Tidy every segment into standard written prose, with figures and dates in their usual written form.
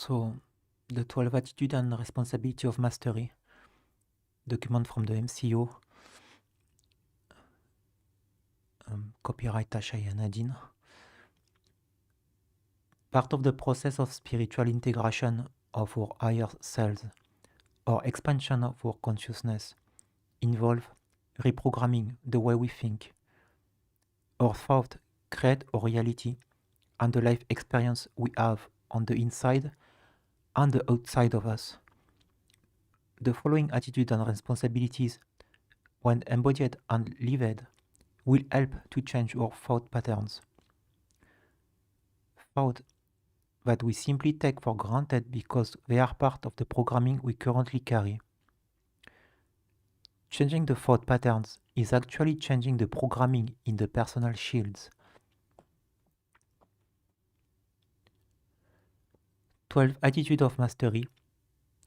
So, the 12 Attitude and Responsibility of Mastery, document from the MCO, copyright Tasha and Nadine. Part of the process of spiritual integration of our higher selves or expansion of our consciousness involve reprogramming the way we think. Our thought create our reality and the life experience we have on the inside and the outside of us. The following attitude and responsibilities, when embodied and lived, will help to change our thought patterns. Thought that we simply take for granted because they are part of the programming we currently carry. Changing the thought patterns is actually changing the programming in the personal shields. 12 Attitude of Mastery,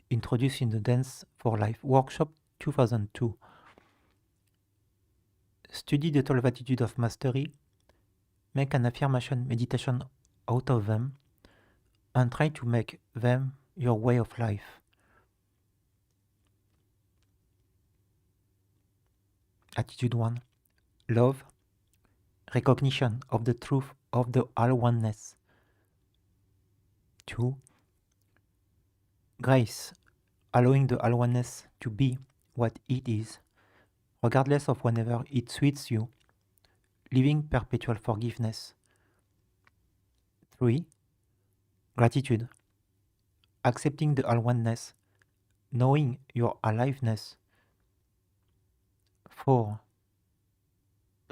introduced in the Dance for Life Workshop 2002. Study the 12 Attitude of Mastery, make an affirmation meditation out of them, and try to make them your way of life. Attitude 1. Love, recognition of the truth of the all-oneness. 2. Grace, allowing the all-oneness to be what it is, regardless of whenever it suits you, living perpetual forgiveness. 3. Gratitude, accepting the all-oneness, knowing your aliveness. 4.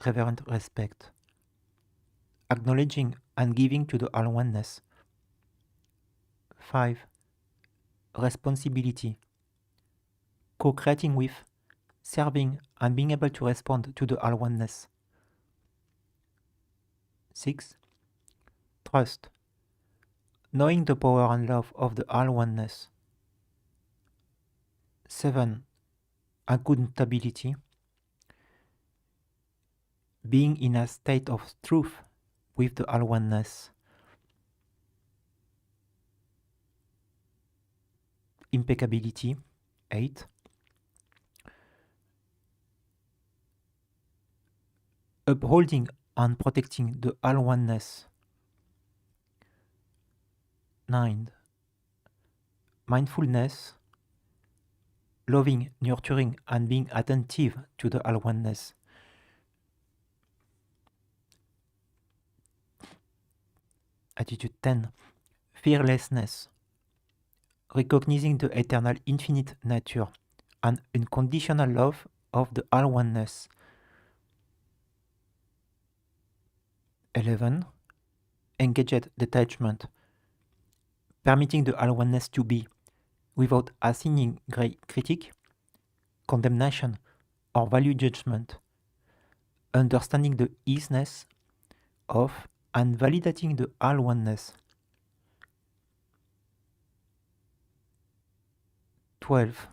Reverent respect, acknowledging and giving to the all-oneness. 5. Responsibility, co-creating with, serving, and being able to respond to the all-oneness. 6. Trust, knowing the power and love of the all-oneness. 7. Accountability, being in a state of truth with the all-oneness. Impeccability. 8. Upholding and protecting the all-oneness. 9. Mindfulness, loving, nurturing, and being attentive to the all-oneness. Attitude 10. Fearlessness, recognizing the eternal infinite nature and unconditional love of the all-oneness. 11. Engaged detachment, permitting the all-oneness to be, without assigning critique, condemnation, or value judgment, understanding the isness of and validating the all-oneness. 12.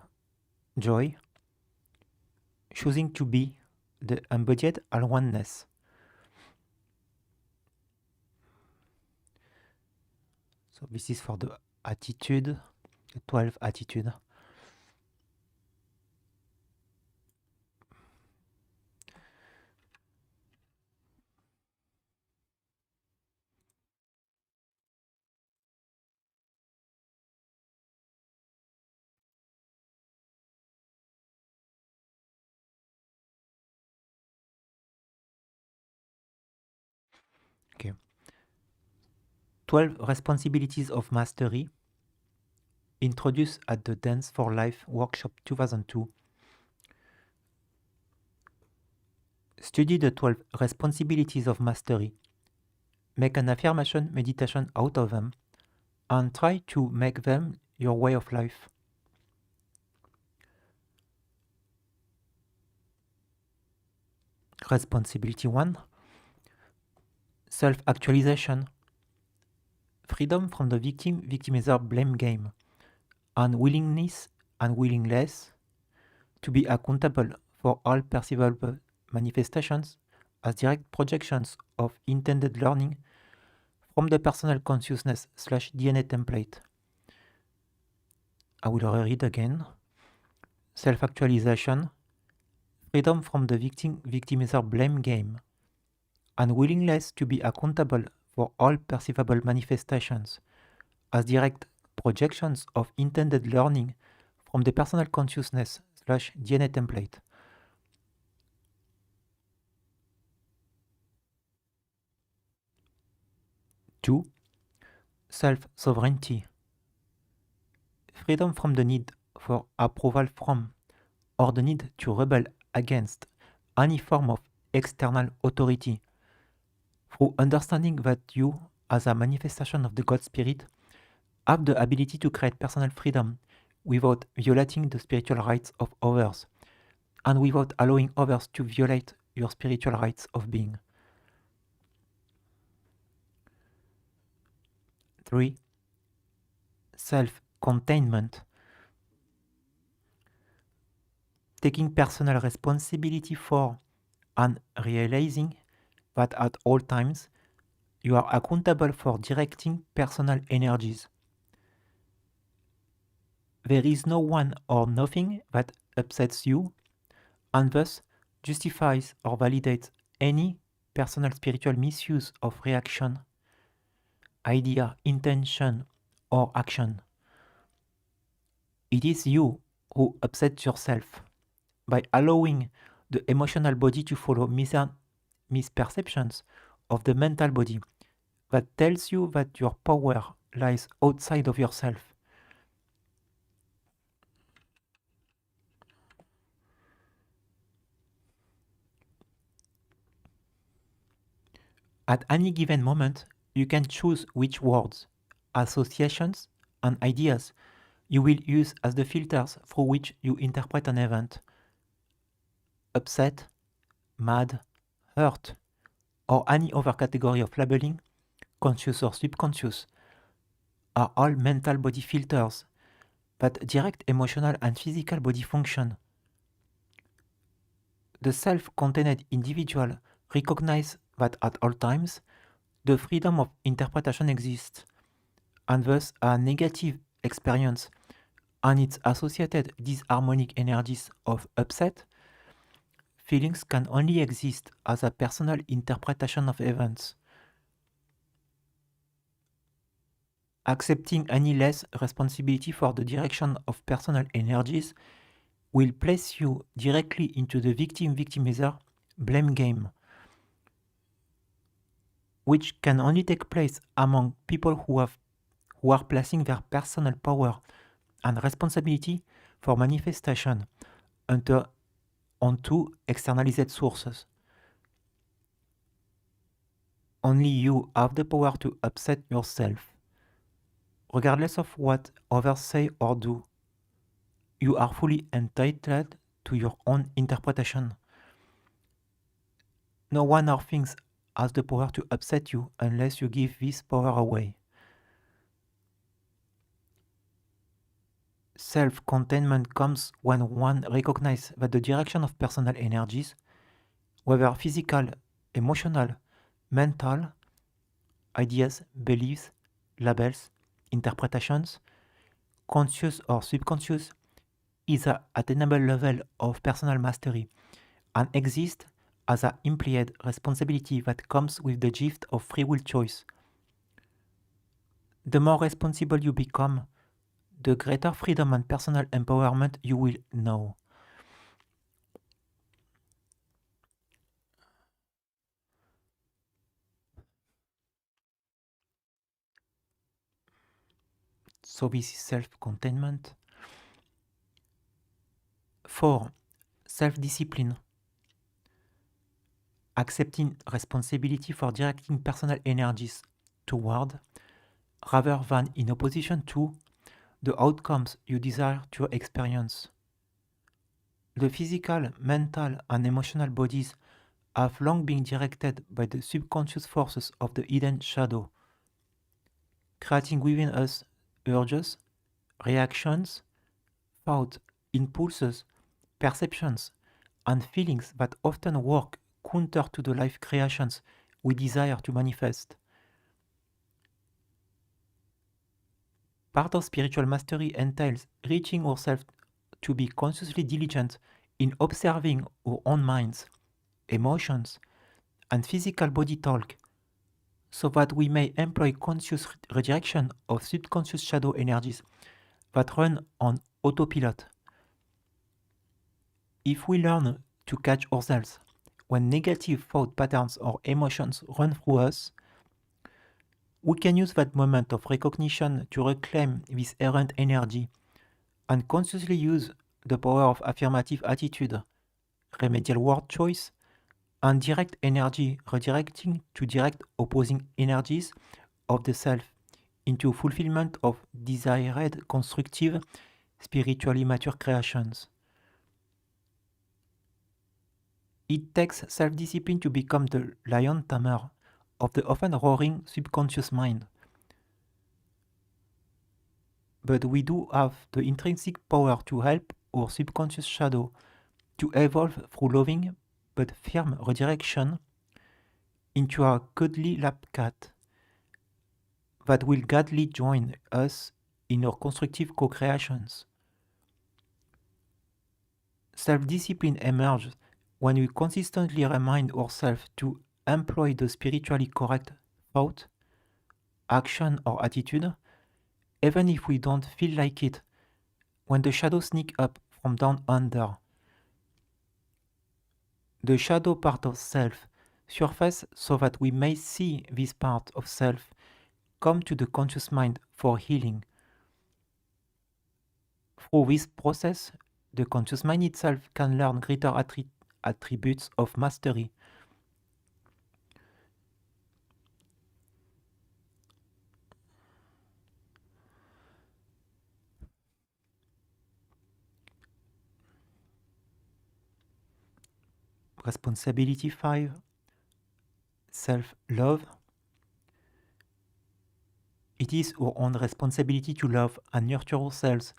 Joy, choosing to be the embodied all-oneness. So this is for the attitude, the 12 attitude. Okay. 12 Responsibilities of Mastery, introduced at the Dance for Life Workshop 2002. Study the 12 Responsibilities of Mastery, make an affirmation meditation out of them, and try to make them your way of life. Responsibility 1. Self-actualization, freedom from the victimizer blame game, and willingness and willingness to be accountable for all perceivable manifestations as direct projections of intended learning from the personal consciousness / DNA template, I will read again. Self-actualization, freedom from the victimizer blame game, unwillingness to be accountable for all perceivable manifestations as direct projections of intended learning from the personal consciousness / DNA template. Two, self-sovereignty, freedom from the need for approval from or the need to rebel against any form of external authority through understanding that you, as a manifestation of the God Spirit, have the ability to create personal freedom without violating the spiritual rights of others and without allowing others to violate your spiritual rights of being. 3. Self-containment, taking personal responsibility for and realizing that at all times you are accountable for directing personal energies. There is no one or nothing that upsets you and thus justifies or validates any personal spiritual misuse of reaction, idea, intention, or action. It is you who upset yourself by allowing the emotional body to follow misperceptions of the mental body that tells you that your power lies outside of yourself. At any given moment, you can choose which words, associations, and ideas you will use as the filters through which you interpret an event. Upset, mad, hurt, or any other category of labeling, conscious or subconscious, are all mental body filters that direct emotional and physical body function. The self-contained individual recognizes that at all times, the freedom of interpretation exists, and thus a negative experience and its associated disharmonic energies of upset, feelings can only exist as a personal interpretation of events. Accepting any less responsibility for the direction of personal energies will place you directly into the victim-victimizer blame game, which can only take place among people who are placing their personal power and responsibility for manifestation onto externalized sources. Only you have the power to upset yourself. Regardless of what others say or do, you are fully entitled to your own interpretation. No one or things has the power to upset you unless you give this power away. Self-containment comes when one recognizes that the direction of personal energies, whether physical, emotional, mental, ideas, beliefs, labels, interpretations, conscious or subconscious, is an attainable level of personal mastery and exists as an implied responsibility that comes with the gift of free will choice. The more responsible you become, the greater freedom and personal empowerment you will know. So this is self-containment. 4. Self-discipline. Accepting responsibility for directing personal energies toward, rather than in opposition to, the outcomes you desire to experience. The physical, mental, and emotional bodies have long been directed by the subconscious forces of the hidden shadow, creating within us urges, reactions, thoughts, impulses, perceptions, and feelings that often work counter to the life creations we desire to manifest. Part of spiritual mastery entails reaching ourselves to be consciously diligent in observing our own minds, emotions, and physical body talk, so that we may employ conscious redirection of subconscious shadow energies that run on autopilot. If we learn to catch ourselves when negative thought patterns or emotions run through us, we can use that moment of recognition to reclaim this errant energy and consciously use the power of affirmative attitude, remedial word choice, and direct energy redirecting to direct opposing energies of the self into fulfillment of desired constructive, spiritually mature creations. It takes self-discipline to become the lion tamer of the often roaring subconscious mind. But we do have the intrinsic power to help our subconscious shadow to evolve through loving but firm redirection into a cuddly lap cat that will gladly join us in our constructive co-creations. Self-discipline emerges when we consistently remind ourselves to employ the spiritually correct thought, action, or attitude, even if we don't feel like it, when the shadows sneak up from down under. The shadow part of self surface so that we may see this part of self come to the conscious mind for healing. Through this process, the conscious mind itself can learn greater attributes of mastery. Responsibility 5, self-love. It is our own responsibility to love and nurture ourselves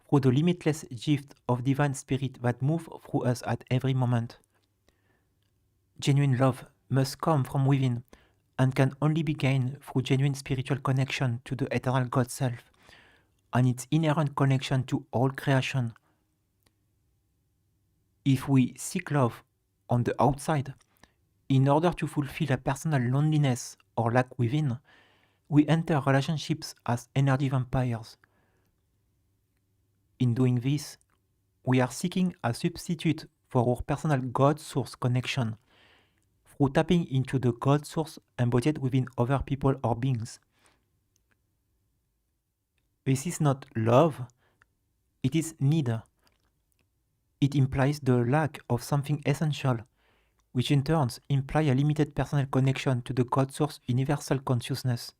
through the limitless gift of divine spirit that moves through us at every moment. Genuine love must come from within and can only be gained through genuine spiritual connection to the eternal God self and its inherent connection to all creation. If we seek love on the outside in order to fulfill a personal loneliness or lack within, we enter relationships as energy vampires. In doing this, we are seeking a substitute for our personal God source connection through tapping into the God source embodied within other people or beings. This is not love, it is need. It implies the lack of something essential, which in turn implies a limited personal connection to the God source universal consciousness.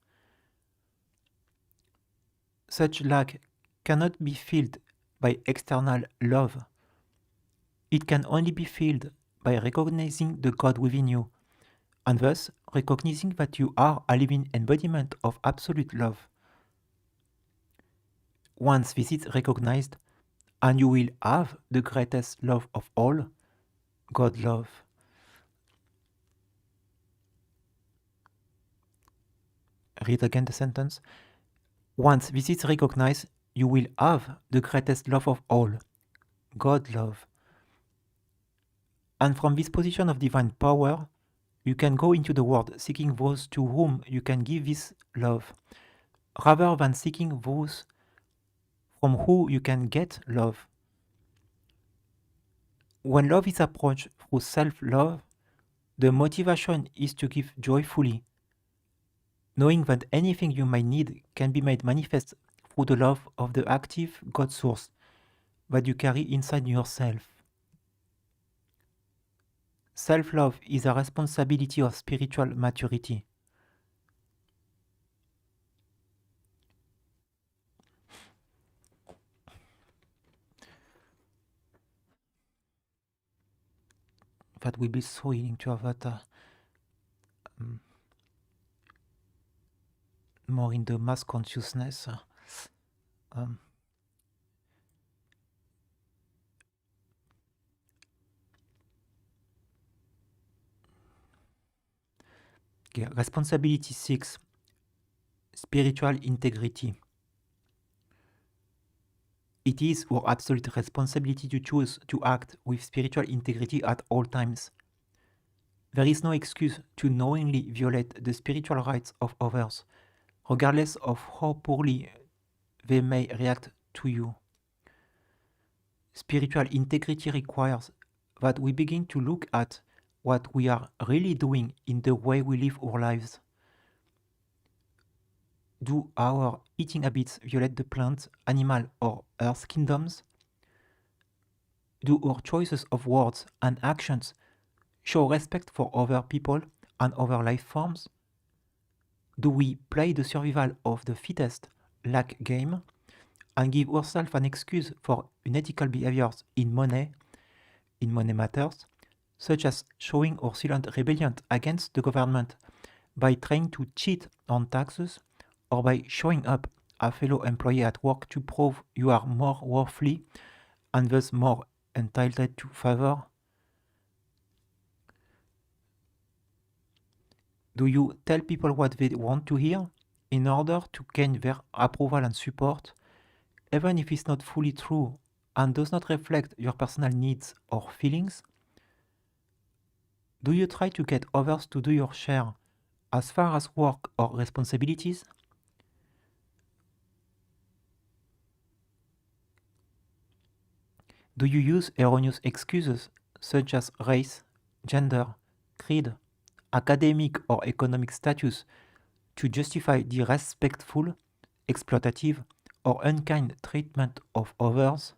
Such lack cannot be filled by external love. It can only be filled by recognizing the God within you, and thus recognizing that you are a living embodiment of absolute love. Once this is recognized, and you will have the greatest love of all, God love. Read again the sentence. Once this is recognized, you will have the greatest love of all, God love. And from this position of divine power, you can go into the world seeking those to whom you can give this love, rather than seeking those from whom you can get love. When love is approached through self-love, the motivation is to give joyfully, knowing that anything you might need can be made manifest through the love of the active God source that you carry inside yourself. Self-love is a responsibility of spiritual maturity. That will be so healing to have that more in the mass consciousness. Okay, responsibility 6, spiritual integrity. It is our absolute responsibility to choose to act with spiritual integrity at all times. There is no excuse to knowingly violate the spiritual rights of others, regardless of how poorly they may react to you. Spiritual integrity requires that we begin to look at what we are really doing in the way we live our lives. Do our eating habits violate the plant, animal, or earth kingdoms? Do our choices of words and actions show respect for other people and other life forms? Do we play the survival of the fittest like game and give ourselves an excuse for unethical behaviors in money matters, such as showing our silent rebellion against the government by trying to cheat on taxes or by showing up a fellow employee at work to prove you are more worthy and thus more entitled to favor? Do you tell people what they want to hear in order to gain their approval and support, even if it's not fully true and does not reflect your personal needs or feelings? Do you try to get others to do your share as far as work or responsibilities? Do you use erroneous excuses such as race, gender, creed, academic or economic status to justify disrespectful, exploitative, or unkind treatment of others?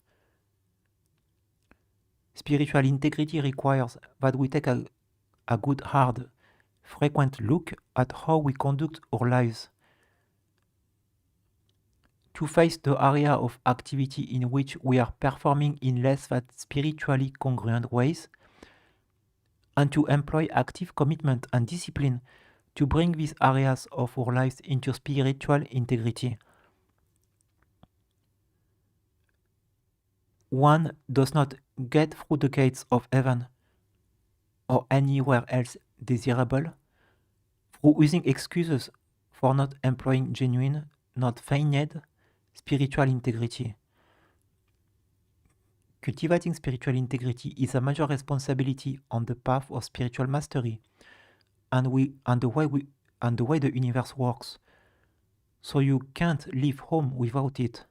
Spiritual integrity requires that we take a good, hard, frequent look at how we conduct our lives. To face the area of activity in which we are performing in less than spiritually congruent ways, and to employ active commitment and discipline to bring these areas of our lives into spiritual integrity. One does not get through the gates of heaven or anywhere else desirable through using excuses for not employing genuine, not feigned, spiritual integrity. Cultivating spiritual integrity is a major responsibility on the path of spiritual mastery and the way the universe works. So you can't leave home without it.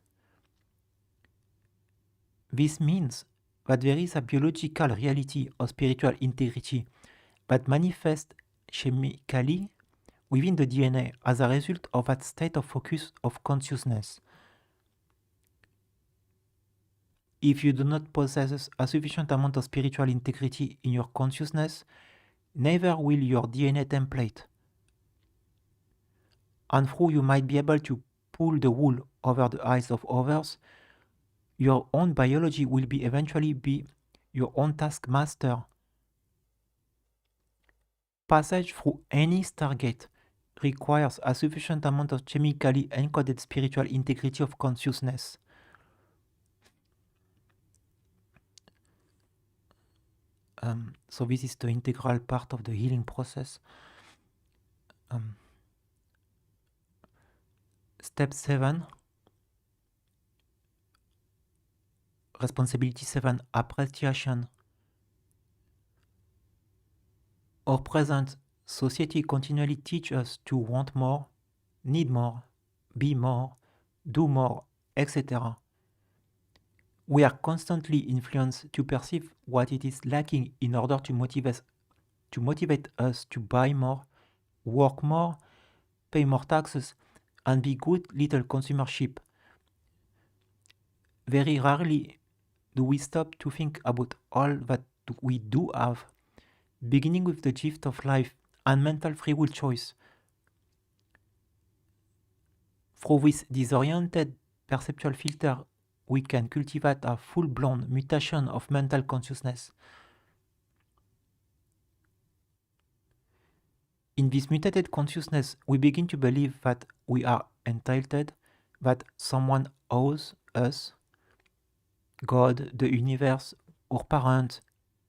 This means that there is a biological reality of spiritual integrity that manifests chemically within the DNA as a result of that state of focus of consciousness. If you do not possess a sufficient amount of spiritual integrity in your consciousness, neither will your DNA template. And though you might be able to pull the wool over the eyes of others, your own biology will eventually be your own taskmaster. Passage through any stargate requires a sufficient amount of chemically encoded spiritual integrity of consciousness. So this is the integral part of the healing process. Step 7. Responsibility 7. Appreciation. Our present society continually teaches us to want more, need more, be more, do more, etc. We are constantly influenced to perceive what it is lacking in order to motivate us to buy more, work more, pay more taxes, and be good little consumership. Very rarely do we stop to think about all that we do have, beginning with the gift of life and mental free will choice. Through this disoriented perceptual filter, we can cultivate a full-blown mutation of mental consciousness. In this mutated consciousness, we begin to believe that we are entitled, that someone owes us, God, the universe, our parents,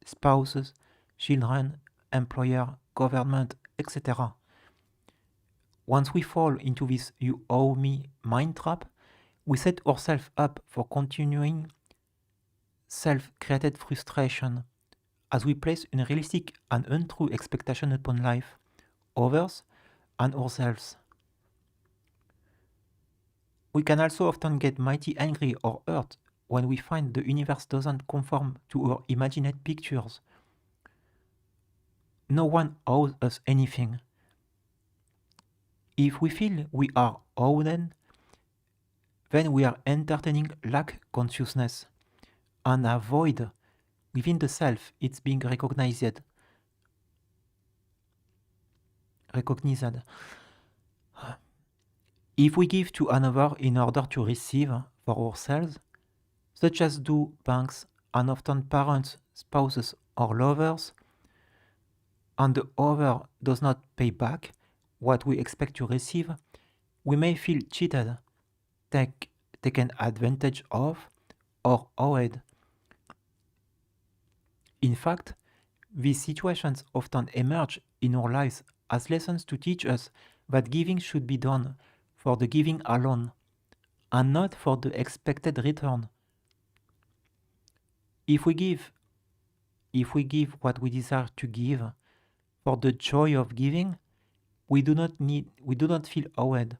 spouses, children, employer, government, etc. Once we fall into this "you owe me" mind trap, We set ourselves up for continuing self-created frustration as we place unrealistic and untrue expectations upon life, others, and ourselves. We can also often get mighty angry or hurt when we find the universe doesn't conform to our imagined pictures. No one owes us anything. If we feel we are owed, then we are entertaining lack consciousness and a void within the self. It's being recognized. If we give to another in order to receive for ourselves, such as do banks and often parents, spouses, or lovers, and the other does not pay back what we expect to receive, we may feel cheated, taken advantage of, or owed. In fact, these situations often emerge in our lives as lessons to teach us that giving should be done for the giving alone, and not for the expected return. If we give what we desire to give for the joy of giving, we do not feel owed.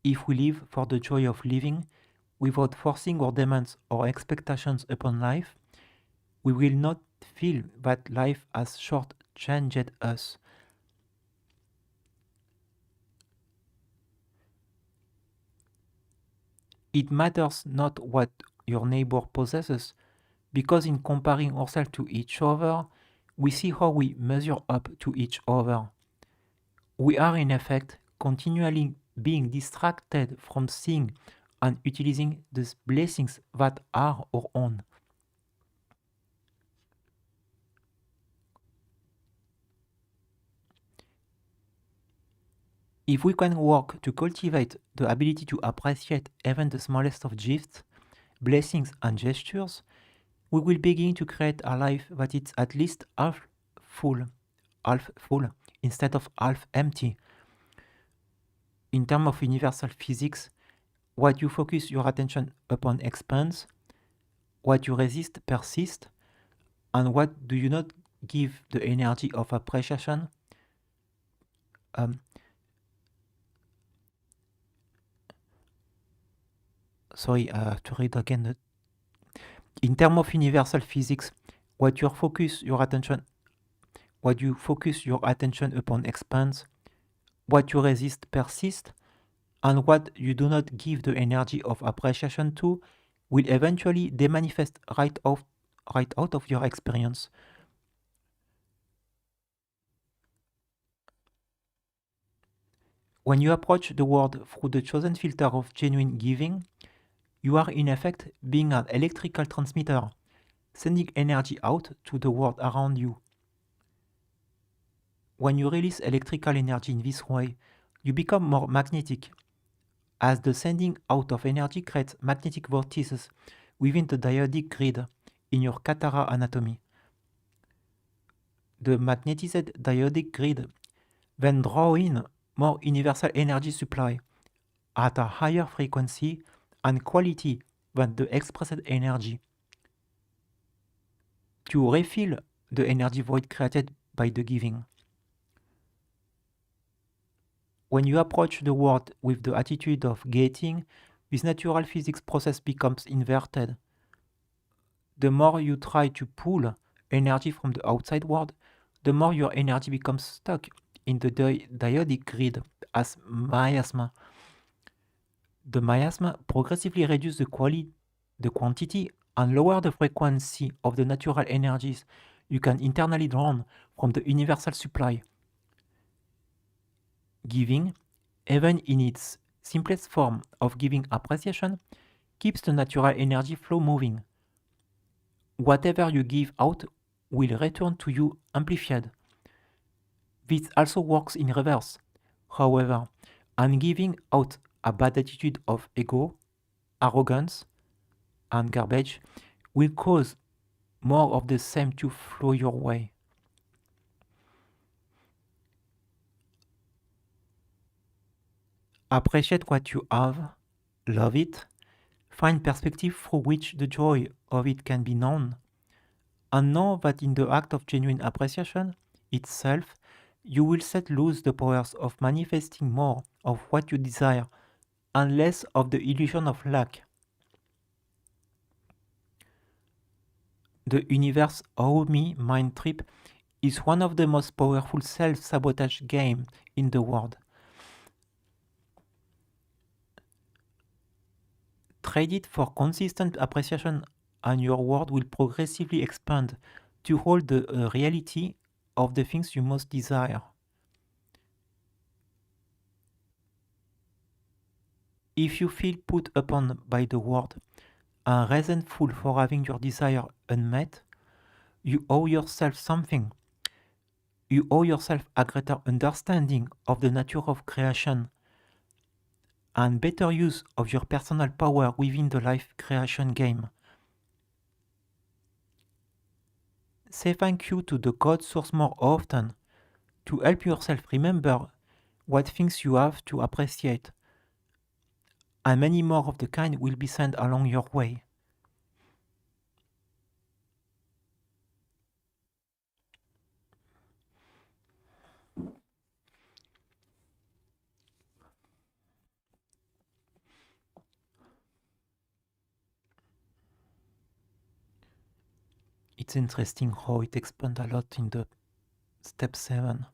If we live for the joy of living without forcing our demands or expectations upon life, we will not feel that life has short-changed us. It matters not what your neighbor possesses, because in comparing ourselves to each other, we see how we measure up to each other. We are in effect continually being distracted from seeing and utilizing the blessings that are our own. If we can work to cultivate the ability to appreciate even the smallest of gifts, blessings, and gestures, we will begin to create a life that is at least half full instead of half empty. In terms of universal physics, what you focus your attention upon expands, what you resist persists, and what do you not give the energy of appreciation to read again. In terms of universal physics, what you focus your attention upon expands, what you resist persists, and what you do not give the energy of appreciation to will eventually demanifest right out of your experience. When you approach the world through the chosen filter of genuine giving, you are in effect being an electrical transmitter, sending energy out to the world around you. When you release electrical energy in this way, you become more magnetic, as the sending out of energy creates magnetic vortices within the diodic grid in your Katara anatomy. The magnetized diodic grid then draw in more universal energy supply at a higher frequency and quality than the expressed energy to refill the energy void created by the giving. When you approach the world with the attitude of getting, this natural physics process becomes inverted. The more you try to pull energy from the outside world, the more your energy becomes stuck in the diodic grid as miasma. The miasma progressively reduces the quantity and lower the frequency of the natural energies you can internally draw from the universal supply. Giving, even in its simplest form of giving appreciation, keeps the natural energy flow moving. Whatever you give out will return to you amplified. This also works in reverse, however, and giving out a bad attitude of ego, arrogance, and garbage will cause more of the same to flow your way. Appreciate what you have Love it, find perspective through which the joy of it can be known, and know that in the act of genuine appreciation itself, you will set loose the powers of manifesting more of what you desire and less of the illusion of lack. The universe Oh Me mind trip is one of the most powerful self-sabotage games in the world. Trade it for consistent appreciation and your world will progressively expand to hold the reality of the things you most desire. If you feel put upon by the world and resentful for having your desire unmet, you owe yourself something. You owe yourself a greater understanding of the nature of creation and better use of your personal power within the life creation game. Say thank you to the God source more often to help yourself remember what things you have to appreciate, and many more of the kind will be sent along your way. It's interesting how it expands a lot in the step 7,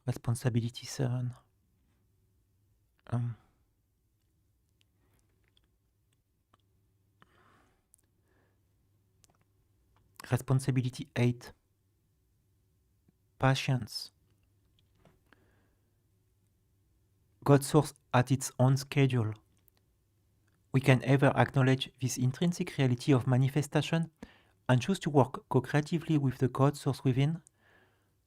responsibility 7. Responsibility 8, patience. God source at its own schedule. We can ever acknowledge this intrinsic reality of manifestation and choose to work co-creatively with the God source within,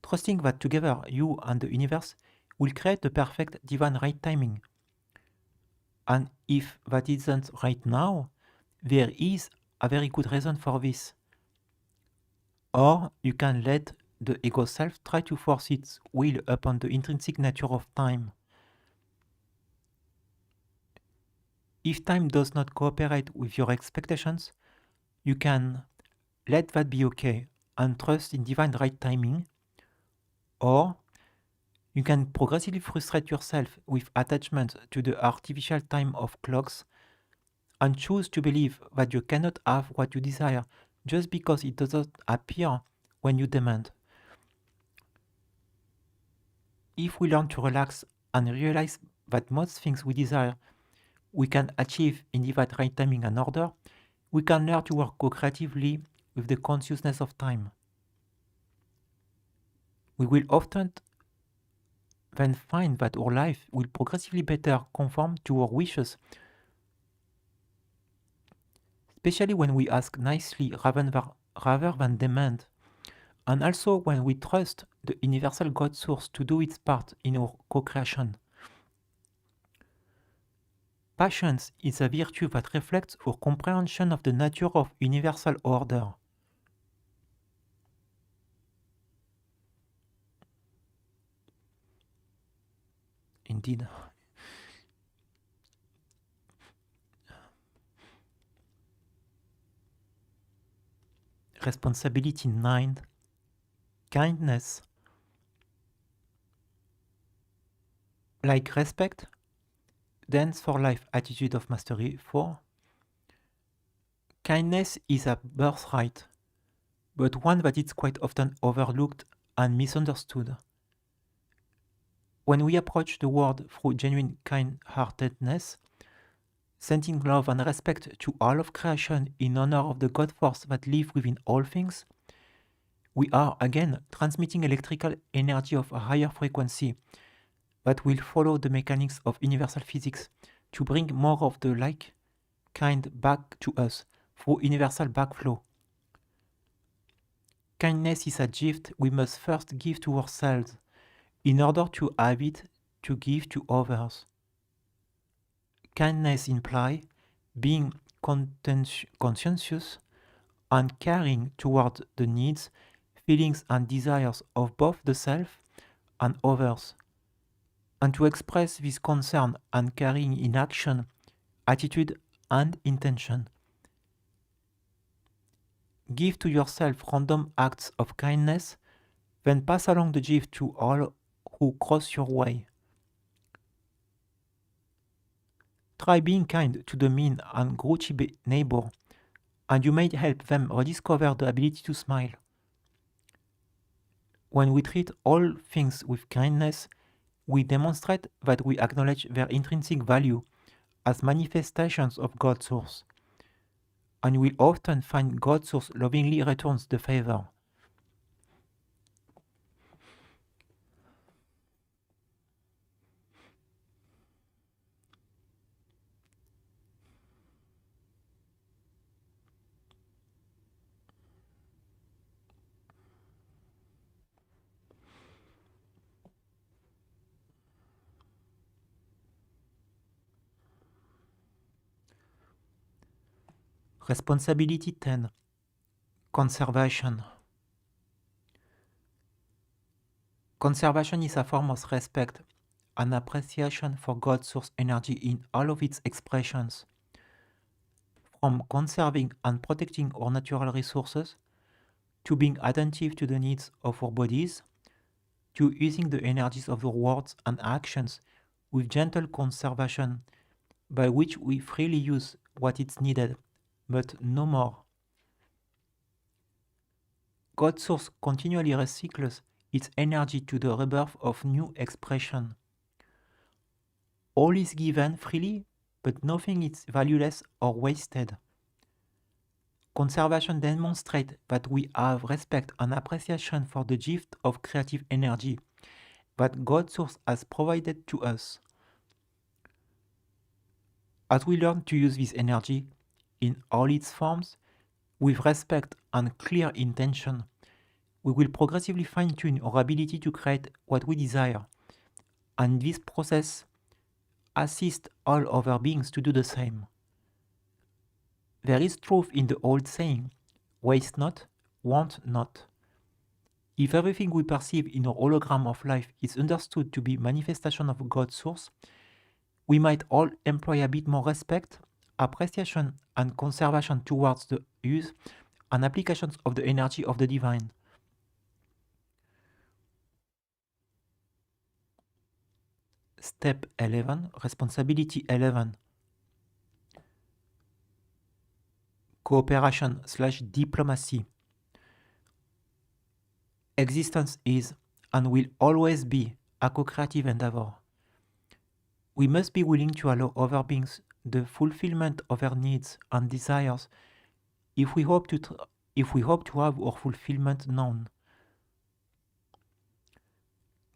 trusting that together you and the universe will create the perfect divine right timing. And if that isn't right now, there is a very good reason for this. Or you can let the ego self try to force its will upon the intrinsic nature of time. If time does not cooperate with your expectations, you can let that be okay and trust in divine right timing, or you can progressively frustrate yourself with attachment to the artificial time of clocks and choose to believe that you cannot have what you desire just because it doesn't appear when you demand. If we learn to relax and realize that most things we desire we can achieve in divine right timing and order, we can learn to work co-creatively with the consciousness of time. We will often then find that our life will progressively better conform to our wishes, especially when we ask nicely rather than demand, and also when we trust the universal God source to do its part in our co-creation. Patience is a virtue that reflects our comprehension of the nature of universal order. Indeed. Responsibility 9, kindness. Like respect, Dance for Life attitude of mastery 4. Kindness is a birthright, but one that is quite often overlooked and misunderstood. When we approach the world through genuine kind-heartedness, sending love and respect to all of creation in honor of the God force that live within all things, we are again transmitting electrical energy of a higher frequency that will follow the mechanics of universal physics to bring more of the like kind back to us through universal backflow. Kindness is a gift we must first give to ourselves in order to have it to give to others. Kindness implies being conscientious and caring toward the needs, feelings and desires of both the self and others, and to express this concern and caring in action attitude, and intention. Give to yourself random acts of kindness, then pass along the gift to all who cross your way. Try being kind to the mean and grouchy neighbor, and you may help them rediscover the ability to smile. When we treat all things with kindness, we demonstrate that we acknowledge their intrinsic value as manifestations of God's source, and we often find God's source lovingly returns the favor. Responsibility 10. Conservation. Conservation is a form of respect and appreciation for God's source energy in all of its expressions. From conserving and protecting our natural resources, to being attentive to the needs of our bodies, to using the energies of our words and actions with gentle conservation, by which we freely use what is needed, but no more. God's source continually recycles its energy to the rebirth of new expression. All is given freely, but nothing is valueless or wasted. Conservation demonstrates that we have respect and appreciation for the gift of creative energy that God's source has provided to us. As we learn to use this energy in all its forms, with respect and clear intention, we will progressively fine-tune our ability to create what we desire, and this process assists all other beings to do the same. There is truth in the old saying, waste not, want not. If everything we perceive in our hologram of life is understood to be manifestation of God's source, we might all employ a bit more respect, appreciation, and conservation towards the use and applications of the energy of the divine. Step 11, Responsibility 11. Cooperation/diplomacy. Existence is and will always be a co-creative endeavor. We must be willing to allow other beings the fulfillment of their needs and desires if we hope to have our fulfillment known.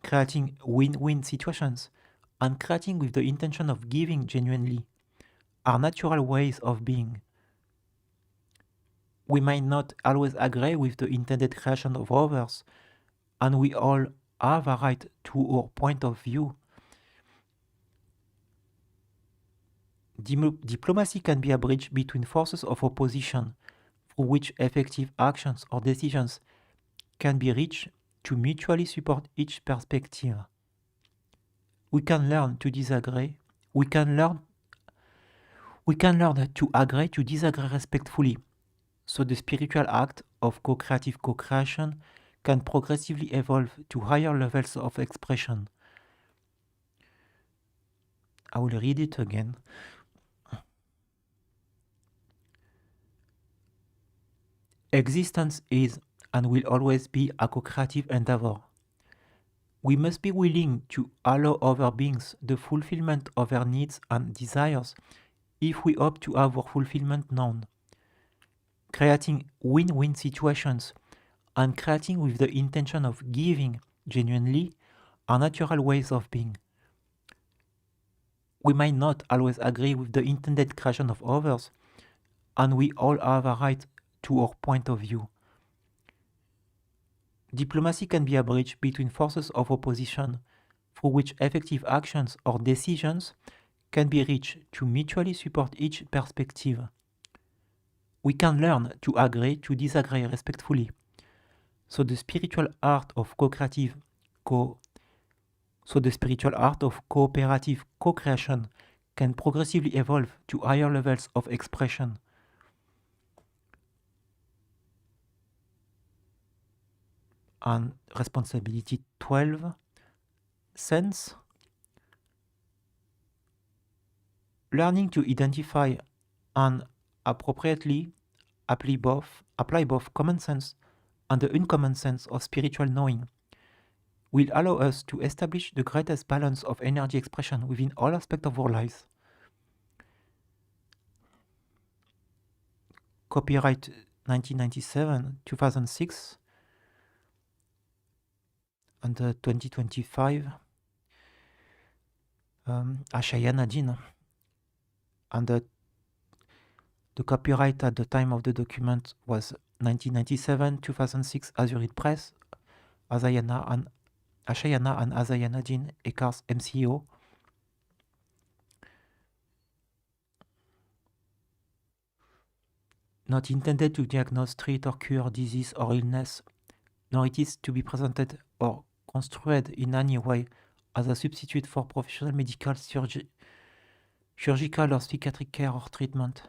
Creating win-win situations and creating with the intention of giving genuinely are natural ways of being. We might not always agree with the intended creation of others, and we all have a right to our point of view. Diplomacy can be a bridge between forces of opposition, through which effective actions or decisions can be reached to mutually support each perspective. We can learn to disagree. We can learn to agree to disagree respectfully, so the spiritual act of co-creative co-creation can progressively evolve to higher levels of expression. I will read it again. Existence is and will always be a co-creative endeavor. We must be willing to allow other beings the fulfillment of their needs and desires if we hope to have our fulfillment known. Creating win-win situations and creating with the intention of giving genuinely are natural ways of being. We might not always agree with the intended creation of others, and we all have a right to our point of view. Diplomacy can be a bridge between forces of opposition, through which effective actions or decisions can be reached to mutually support each perspective. We can learn to agree to disagree respectfully, so the spiritual art of cooperative co-creation can progressively evolve to higher levels of expression. And responsibility 12, sense. Learning to identify and appropriately apply both common sense and the uncommon sense of spiritual knowing will allow us to establish the greatest balance of energy expression within all aspects of our lives. Copyright 1997, 2006, and 2025, Ashaya Nadine. And the copyright at the time of the document was 1997, 2006, Azurit Press, Ashayana and Ashaya Nadine, Ecars MCO. Not intended to diagnose, treat, or cure disease or illness, nor it is to be presented or construed in any way as a substitute for professional medical, surgical, or psychiatric care or treatment.